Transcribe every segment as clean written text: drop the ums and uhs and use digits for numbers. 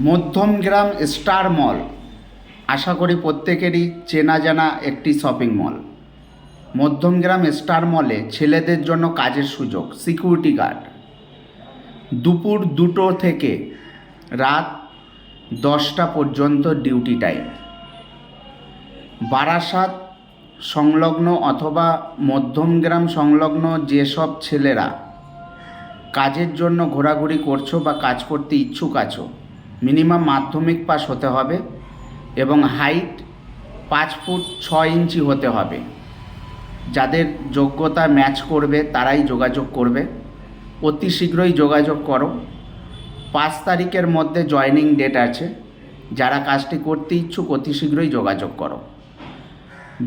Madhyamgram star মল আশা করি প্রত্যেকেরই চেনা জানা একটি শপিং মল। মধ্যমগ্রাম স্টার মলে ছেলেদের জন্য কাজের সুযোগ, সিকিউরিটি গার্ড, দুপুর 2টো থেকে রাত 10টা পর্যন্ত ডিউটি টাইম। বারাসাত সংলগ্ন অথবা মধ্যমগ্রাম সংলগ্ন যেসব ছেলেরা কাজের জন্য ঘোরাঘুরি করছো বা কাজ করতে ইচ্ছুক আছো, মিনিমাম মাধ্যমিক পাস হতে হবে এবং হাইট 5 ফুট 6 ইঞ্চি হতে হবে। যাদের যোগ্যতা ম্যাচ করবে তারাই যোগাযোগ করবে। অতি শীঘ্রই যোগাযোগ করো। 5 তারিখের মধ্যে জয়েনিং ডেট আছে। যারা কাজটি করতে ইচ্ছুক অতি শীঘ্রই যোগাযোগ করো।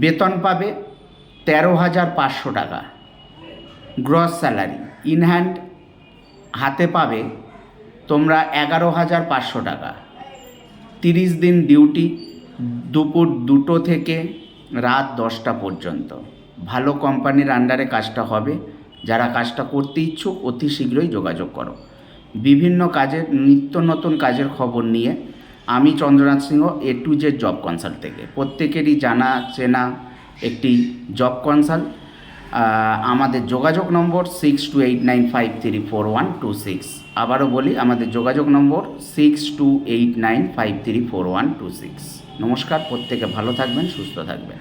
বেতন পাবে 13,500 টাকা গ্রস স্যালারি। ইন হ্যান্ড হাতে পাবে তোমরা 11,500 টাকা। 30 দিন ডিউটি, দুপুর 2টো থেকে রাত 10টা পর্যন্ত। ভালো কোম্পানির আন্ডারে কাজটা হবে। যারা কাজটা করতে ইচ্ছুক অতি শীঘ্রই যোগাযোগ করো। বিভিন্ন কাজের নিত্য নতুন কাজের খবর নিয়ে আমি চন্দ্রনাথ সিংহ A to Z job consult থেকে, প্রত্যেকেরই জানা চেনা একটি জব কনসাল্ট। আমাদের যোগাযোগ নম্বর 6289534126। আবারও বলি, আমাদের যোগাযোগ নম্বর 6289534126। নমস্কার, প্রত্যেকে ভালো থাকবেন, সুস্থ থাকবেন।